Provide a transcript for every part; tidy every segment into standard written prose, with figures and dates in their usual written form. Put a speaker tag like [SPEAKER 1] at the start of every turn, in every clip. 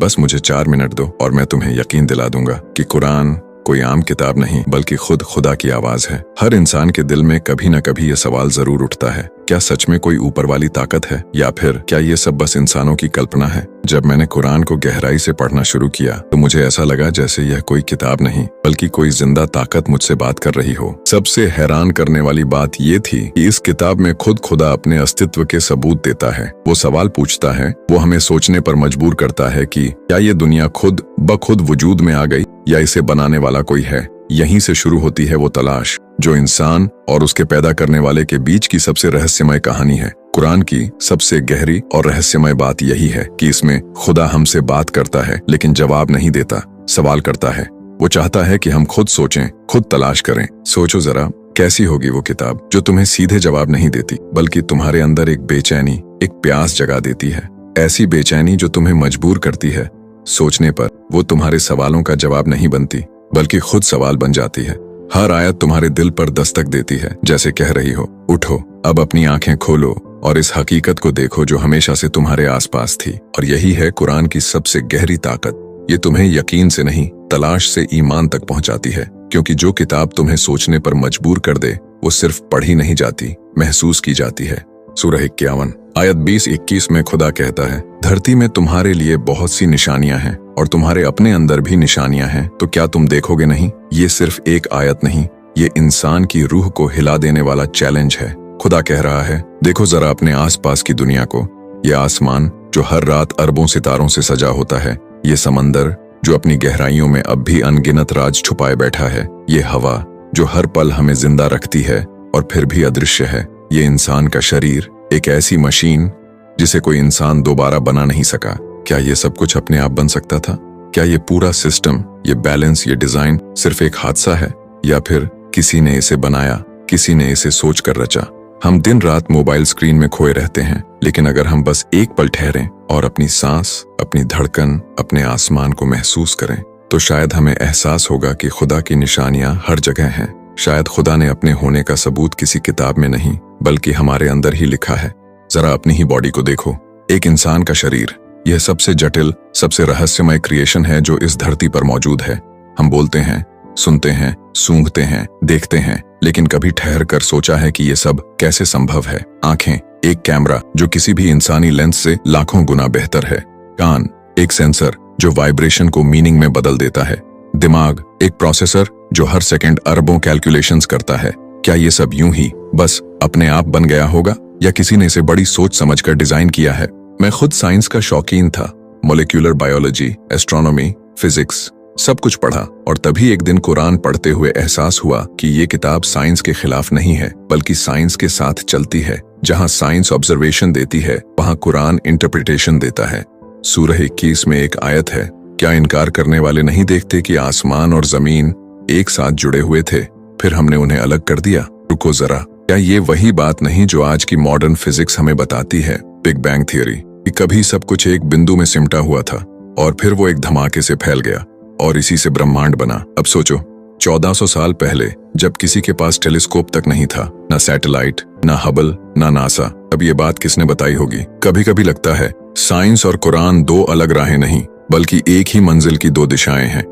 [SPEAKER 1] बस मुझे 4 मिनट दो और मैं तुम्हें यकीन दिला दूंगा कि कुरान कोई आम किताब नहीं बल्कि खुद खुदा की आवाज है। हर इंसान के दिल में कभी न कभी ये सवाल जरूर उठता है, क्या सच में कोई ऊपर वाली ताकत है या फिर क्या ये सब बस इंसानों की कल्पना है। जब मैंने कुरान को गहराई से पढ़ना शुरू किया तो मुझे ऐसा लगा जैसे यह कोई किताब नहीं बल्कि कोई जिंदा ताकत मुझसे बात कर रही हो। सबसे हैरान करने वाली बात ये थी कि इस किताब में खुद खुदा अपने अस्तित्व के सबूत देता है। वो सवाल पूछता है, वो हमें सोचने पर मजबूर करता है कि क्या ये दुनिया खुद ब खुद वजूद में आ गई या इसे बनाने वाला कोई है। यहीं से शुरू होती है वो तलाश जो इंसान और उसके पैदा करने वाले के बीच की सबसे रहस्यमय कहानी है। कुरान की सबसे गहरी और रहस्यमय बात यही है कि इसमें खुदा हमसे बात करता है लेकिन जवाब नहीं देता, सवाल करता है। वो चाहता है कि हम खुद सोचें, खुद तलाश करें। सोचो जरा कैसी होगी वो किताब जो तुम्हें सीधे जवाब नहीं देती बल्कि तुम्हारे अंदर एक बेचैनी, एक प्यास जगा देती है। ऐसी बेचैनी जो तुम्हें मजबूर करती है सोचने पर। वो तुम्हारे सवालों का जवाब नहीं बनती बल्कि खुद सवाल बन जाती है। हर आयत तुम्हारे दिल पर दस्तक देती है, जैसे कह रही हो, उठो, अब अपनी आंखें खोलो और इस हकीकत को देखो जो हमेशा से तुम्हारे आसपास थी। और यही है कुरान की सबसे गहरी ताकत। ये तुम्हें यकीन से नहीं, तलाश से ईमान तक पहुंचाती है, क्योंकि जो किताब तुम्हें सोचने पर मजबूर कर दे वो सिर्फ पढ़ी नहीं जाती, महसूस की जाती है। सूरह 51 आयत 20-21 में खुदा कहता है, धरती में तुम्हारे लिए बहुत सी निशानियां हैं और तुम्हारे अपने अंदर भी निशानियां हैं, तो क्या तुम देखोगे नहीं। ये सिर्फ एक आयत नहीं, ये इंसान की रूह को हिला देने वाला चैलेंज है। खुदा कह रहा है, देखो जरा अपने आसपास की दुनिया को। ये आसमान जो हर रात अरबों सितारों से सजा होता है, ये समंदर जो अपनी गहराइयों में अब भी अनगिनत राज छुपाए बैठा है, ये हवा जो हर पल हमें जिंदा रखती है और फिर भी अदृश्य है, ये इंसान का शरीर, एक ऐसी मशीन जिसे कोई इंसान दोबारा बना नहीं सका। क्या ये सब कुछ अपने आप बन सकता था? क्या ये पूरा सिस्टम, ये बैलेंस, ये डिजाइन सिर्फ एक हादसा है या फिर किसी ने इसे बनाया, किसी ने इसे सोच कर रचा? हम दिन रात मोबाइल स्क्रीन में खोए रहते हैं, लेकिन अगर हम बस एक पल ठहरें और अपनी सांस, अपनी धड़कन, अपने आसमान को महसूस करें तो शायद हमें एहसास होगा कि खुदा की निशानियां हर जगह हैं। शायद खुदा ने अपने होने का सबूत किसी किताब में नहीं बल्कि हमारे अंदर ही लिखा है। जरा अपनी ही बॉडी को देखो, एक इंसान का शरीर, यह सबसे जटिल, सबसे रहस्यमय क्रिएशन है जो इस धरती पर मौजूद है। हम बोलते हैं, सुनते हैं, सूंघते हैं, देखते हैं, लेकिन कभी ठहर कर सोचा है कि ये सब कैसे संभव है? आंखें, एक कैमरा जो किसी भी इंसानी लेंस से लाखों गुना बेहतर है। कान, एक सेंसर जो वाइब्रेशन को मीनिंग में बदल देता है। दिमाग, एक प्रोसेसर जो हर सेकंड अरबों कैलकुलेशंस करता है। क्या ये सब यूं ही बस अपने आप बन गया होगा या किसी ने इसे बड़ी सोच समझकर डिजाइन किया है? मैं खुद साइंस का शौकीन था, मॉलिक्यूलर बायोलॉजी, एस्ट्रोनॉमी, फिजिक्स, सब कुछ पढ़ा और तभी एक दिन कुरान पढ़ते हुए एहसास हुआ कि ये किताब साइंस के खिलाफ नहीं है बल्कि साइंस के साथ चलती है। जहां साइंस ऑब्जर्वेशन देती है वहां कुरान इंटरप्रिटेशन देता है। सूरह 21 में एक आयत है, क्या इनकार करने वाले नहीं देखते कि आसमान और जमीन एक साथ जुड़े हुए थे, फिर हमने उन्हें अलग कर दिया? रुको जरा, क्या ये वही बात नहीं जो आज की मॉडर्न फिजिक्स हमें बताती है, बिग बैंग थियरी, कि कभी सब कुछ एक बिंदु में सिमटा हुआ था और फिर वो एक धमाके से फैल गया और इसी से ब्रह्मांड बना। अब सोचो, 1400 साल पहले जब किसी के पास टेलीस्कोप तक नहीं था, ना सैटेलाइट, ना हबल, ना नासा, तब ये बात किसने बताई होगी? कभी कभी लगता है साइंस और कुरान दो अलग राहें नहीं बल्कि एक ही मंजिल की दो दिशाएं हैं।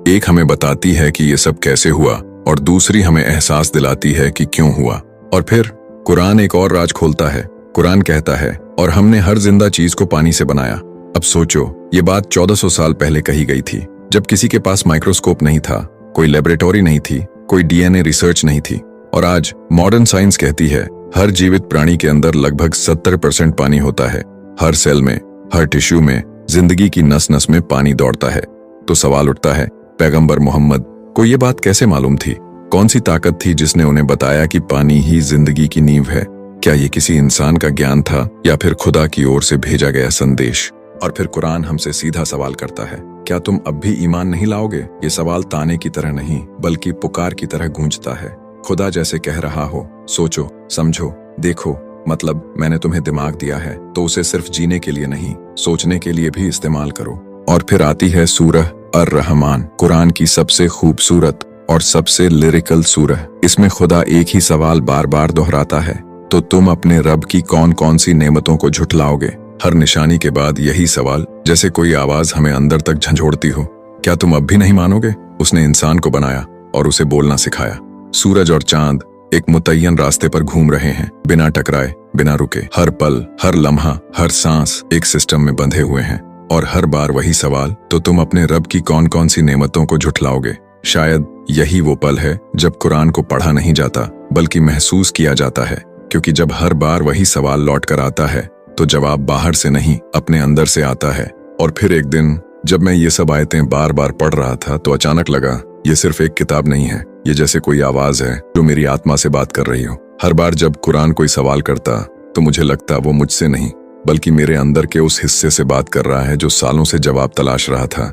[SPEAKER 1] एक हमें बताती है कि ये सब कैसे हुआ और दूसरी हमें एहसास दिलाती है कि क्यों हुआ। और फिर कुरान एक और राज खोलता है। कुरान कहता है, और हमने हर जिंदा चीज को पानी से बनाया। अब सोचो, ये बात 1400 साल पहले कही गई थी, जब किसी के पास माइक्रोस्कोप नहीं था, कोई लेबोरेटरी नहीं थी, कोई डीएनए रिसर्च नहीं थी। और आज मॉडर्न साइंस कहती है, हर जीवित प्राणी के अंदर लगभग 70% पानी होता है। हर सेल में, हर टिश्यू में, जिंदगी की नस नस में पानी दौड़ता है। तो सवाल उठता है, पैगंबर मोहम्मद को ये बात कैसे मालूम थी? कौन सी ताकत थी जिसने उन्हें बताया कि पानी ही जिंदगी की नींव है? क्या ये किसी इंसान का ज्ञान था या फिर खुदा की ओर से भेजा गया संदेश? और फिर कुरान हमसे सीधा सवाल करता है, क्या तुम अब भी ईमान नहीं लाओगे? ये सवाल ताने की तरह नहीं बल्कि पुकार की तरह गूंजता है। खुदा जैसे कह रहा हो, सोचो, समझो, देखो, मतलब मैंने तुम्हें दिमाग दिया है तो उसे सिर्फ जीने के लिए नहीं, सोचने के लिए भी इस्तेमाल करो। और फिर आती है सूरह अर-रहमान, कुरान की सबसे खूबसूरत और सबसे लिरिकल सूरह। इसमें खुदा एक ही सवाल बार बार दोहराता है, तो तुम अपने रब की कौन कौन सी नेमतों को झुठलाओगे? हर निशानी के बाद यही सवाल, जैसे कोई आवाज हमें अंदर तक झंझोड़ती हो। क्या तुम अब भी नहीं मानोगे? उसने इंसान को बनाया और उसे बोलना सिखाया। सूरज और चांद एक मुतय्यन रास्ते पर घूम रहे हैं, बिना टकराए, बिना रुके। हर पल, हर लम्हा, हर सांस एक सिस्टम में बंधे हुए हैं। और हर बार वही सवाल, तो तुम अपने रब की कौन कौन सी नेमतों को झुठलाओगे? शायद यही वो पल है जब कुरान को पढ़ा नहीं जाता बल्कि महसूस किया जाता है, क्योंकि जब हर बार वही सवाल लौट कर आता है तो जवाब बाहर से नहीं अपने अंदर से आता है। और फिर एक दिन जब मैं ये सब आयतें बार बार पढ़ रहा था तो अचानक लगा, ये सिर्फ एक किताब नहीं है, ये जैसे कोई आवाज है जो मेरी आत्मा से बात कर रही हो। हर बार जब कुरान कोई सवाल करता तो मुझे लगता वो मुझसे नहीं बल्कि मेरे अंदर के उस हिस्से से बात कर रहा है जो सालों से जवाब तलाश रहा था।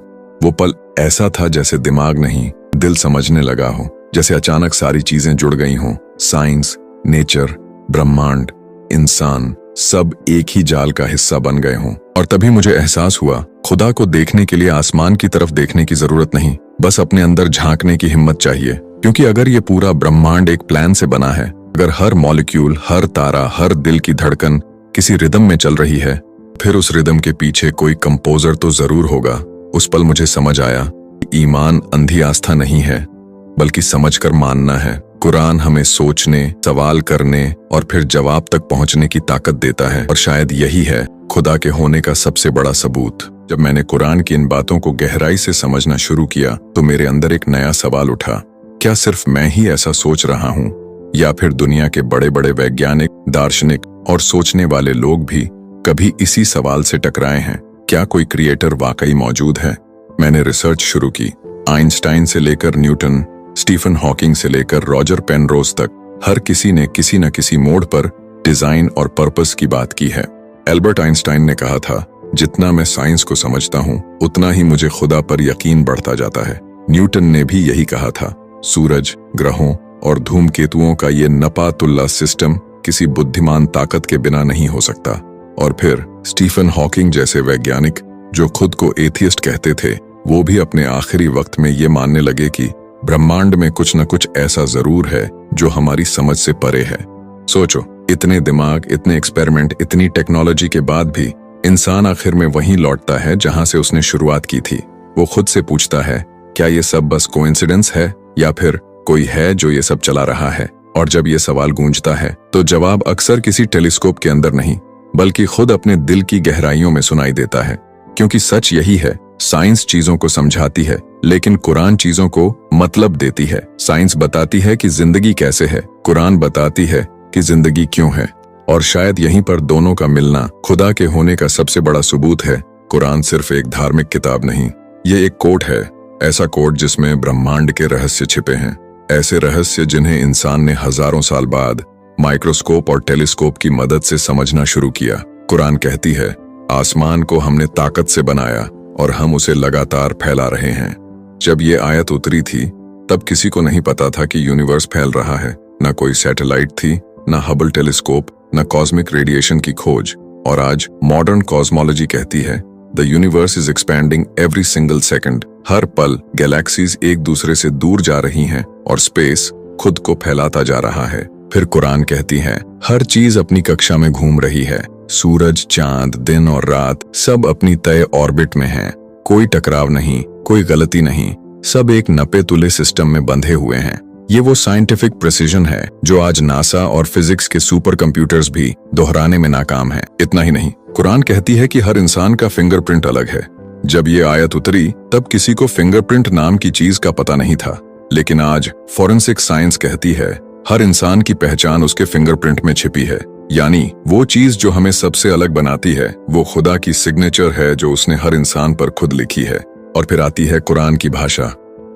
[SPEAKER 1] वो पल ऐसा था जैसे दिमाग नहीं, दिल समझने लगा हो, जैसे अचानक सारी चीजें जुड़ गई हों। साइंस, नेचर, ब्रह्मांड, इंसान, सब एक ही जाल का हिस्सा बन गए हों। और तभी मुझे एहसास हुआ, खुदा को देखने के लिए आसमान की तरफ देखने की जरूरत नहीं, बस अपने अंदर झांकने की हिम्मत चाहिए। क्योंकि अगर ये पूरा ब्रह्मांड एक प्लान से बना है, अगर हर मॉलिक्यूल, हर तारा, हर दिल की धड़कन किसी रिदम में चल रही है, फिर उस रिदम के पीछे कोई कंपोजर तो जरूर होगा। उस पल मुझे समझ आया कि ईमान अंधी आस्था नहीं है बल्कि समझकर मानना है। कुरान हमें सोचने, सवाल करने और फिर जवाब तक पहुंचने की ताकत देता है। और शायद यही है खुदा के होने का सबसे बड़ा सबूत। जब मैंने कुरान की इन बातों को गहराई से समझना शुरू किया तो मेरे अंदर एक नया सवाल उठा, क्या सिर्फ मैं ही ऐसा सोच रहा हूँ या फिर दुनिया के बड़े बड़े वैज्ञानिक, दार्शनिक और सोचने वाले लोग भी कभी इसी सवाल से टकराए हैं? क्या कोई क्रिएटर वाकई मौजूद है? मैंने रिसर्च शुरू की। आइंस्टाइन से लेकर न्यूटन, स्टीफन हॉकिंग से लेकर रॉजर पेनरोज तक, हर किसी ने किसी न किसी मोड़ पर डिजाइन और पर्पस की बात की है। एल्बर्ट आइंस्टाइन ने कहा था, जितना मैं साइंस को समझता हूँ उतना ही मुझे खुदा पर यकीन बढ़ता जाता है। न्यूटन ने भी यही कहा था, सूरज, ग्रहों और धूमकेतुओं का ये नपातुल्ला सिस्टम किसी बुद्धिमान ताकत के बिना नहीं हो सकता। और फिर स्टीफन हॉकिंग जैसे वैज्ञानिक जो खुद को एथियस्ट कहते थे, वो भी अपने आखिरी वक्त में ये मानने लगे कि ब्रह्मांड में कुछ न कुछ ऐसा जरूर है जो हमारी समझ से परे है। सोचो, इतने दिमाग, इतने एक्सपेरिमेंट, इतनी टेक्नोलॉजी के बाद भी इंसान आखिर में वहीं लौटता है जहां से उसने शुरुआत की थी। वो खुद से पूछता है, क्या ये सब बस कोइंसिडेंस है या फिर कोई है जो ये सब चला रहा है? और जब ये सवाल गूंजता है तो जवाब अक्सर किसी टेलीस्कोप के अंदर नहीं बल्कि खुद अपने दिल की गहराइयों में सुनाई देता है। क्योंकि सच यही है, साइंस चीजों को समझाती है लेकिन कुरान चीजों को मतलब देती है। साइंस बताती है कि जिंदगी कैसे है, कुरान बताती है कि जिंदगी क्यों है। और शायद यहीं पर दोनों का मिलना खुदा के होने का सबसे बड़ा सबूत है। कुरान सिर्फ एक धार्मिक किताब नहीं, ये एक कोड है, ऐसा कोड जिसमें ब्रह्मांड के रहस्य छिपे हैं। ऐसे रहस्य जिन्हें इंसान ने हजारों साल बाद माइक्रोस्कोप और टेलीस्कोप की मदद से समझना शुरू किया। कुरान कहती है, आसमान को हमने ताकत से बनाया और हम उसे लगातार फैला रहे हैं। जब ये आयत उतरी थी तब किसी को नहीं पता था कि यूनिवर्स फैल रहा है। न कोई सैटेलाइट थी, न हबल टेलीस्कोप, न कॉस्मिक रेडिएशन की खोज। और आज मॉडर्न कॉस्मोलॉजी कहती है, the universe is expanding every single second. हर पल गैलेक्सीज एक दूसरे से दूर जा रही हैं और स्पेस खुद को फैलाता जा रहा है। फिर कुरान कहती है, हर चीज अपनी कक्षा में घूम रही है। सूरज, चांद, दिन और रात सब अपनी तय ऑर्बिट में हैं। कोई टकराव नहीं, कोई गलती नहीं, सब एक नपे तुले सिस्टम में बंधे हुए हैं। ये वो साइंटिफिक प्रिसीजन है जो आज नासा और फिजिक्स के सुपर कंप्यूटर्स भी दोहराने में नाकाम हैं। इतना ही नहीं, कुरान कहती है कि हर इंसान का फिंगरप्रिंट अलग है। जब ये आयत उतरी तब किसी को फिंगरप्रिंट नाम की चीज का पता नहीं था, लेकिन आज फॉरेंसिक साइंस कहती है हर इंसान की पहचान उसके फिंगरप्रिंट में छिपी है। यानी वो चीज जो हमें सबसे अलग बनाती है वो खुदा की सिग्नेचर है जो उसने हर इंसान पर खुद लिखी है। और फिर आती है कुरान की भाषा।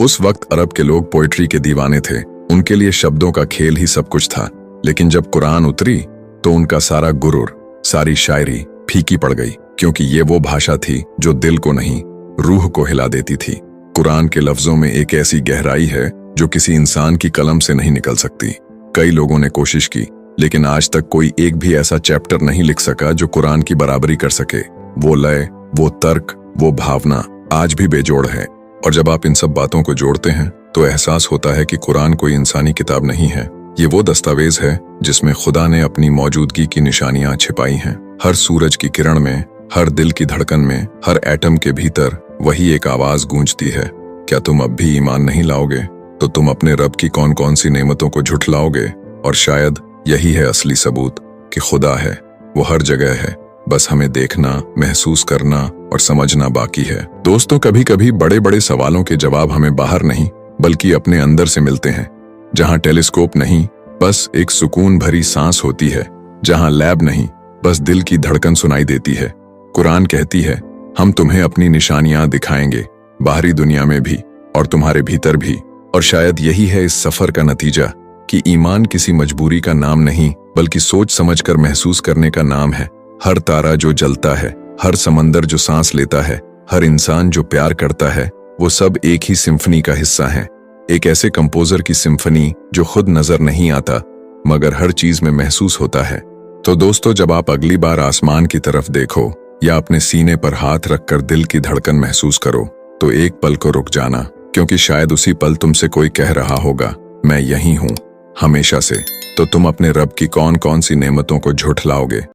[SPEAKER 1] उस वक्त अरब के लोग पोएट्री के दीवाने थे, उनके लिए शब्दों का खेल ही सब कुछ था। लेकिन जब कुरान उतरी तो उनका सारा गुरूर, सारी शायरी फीकी पड़ गई, क्योंकि ये वो भाषा थी जो दिल को नहीं, रूह को हिला देती थी। कुरान के लफ्जों में एक ऐसी गहराई है जो किसी इंसान की कलम से नहीं निकल सकती। कई लोगों ने कोशिश की, लेकिन आज तक कोई एक भी ऐसा चैप्टर नहीं लिख सका जो कुरान की बराबरी कर सके। वो लय, वो तर्क, वो भावना आज भी बेजोड़ है। और जब आप इन सब बातों को जोड़ते हैं तो एहसास होता है कि कुरान कोई इंसानी किताब नहीं है, ये वो दस्तावेज है जिसमें खुदा ने अपनी मौजूदगी की निशानियां छिपाई हैं। हर सूरज की किरण में, हर दिल की धड़कन में, हर एटम के भीतर वही एक आवाज गूंजती है। क्या तुम अब भी ईमान नहीं लाओगे? तो तुम अपने रब की कौन कौन सी नेमतों को झुठलाओगे। और शायद यही है असली सबूत कि खुदा है, वो हर जगह है, बस हमें देखना, महसूस करना और समझना बाकी है। दोस्तों, कभी कभी बड़े बड़े सवालों के जवाब हमें बाहर नहीं बल्कि अपने अंदर से मिलते हैं। जहां टेलीस्कोप नहीं, बस एक सुकून भरी सांस होती है। जहां लैब नहीं, बस दिल की धड़कन सुनाई देती है। कुरान कहती है, हम तुम्हें अपनी निशानियां दिखाएंगे, बाहरी दुनिया में भी और तुम्हारे भीतर भी। और शायद यही है इस सफर का नतीजा कि ईमान किसी मजबूरी का नाम नहीं बल्कि सोच समझकर महसूस करने का नाम है। हर तारा जो जलता है, हर समंदर जो सांस लेता है, हर इंसान जो प्यार करता है, वो सब एक ही सिम्फनी का हिस्सा है। एक ऐसे कंपोजर की सिम्फनी जो खुद नजर नहीं आता मगर हर चीज में महसूस होता है। तो दोस्तों, जब आप अगली बार आसमान की तरफ देखो या अपने सीने पर हाथ रखकर दिल की धड़कन महसूस करो, तो एक पल को रुक जाना, क्योंकि शायद उसी पल तुमसे कोई कह रहा होगा, मैं यहीं हूं, हमेशा से। तो तुम अपने रब की कौन कौन सी नेमतों को झुठलाओगे?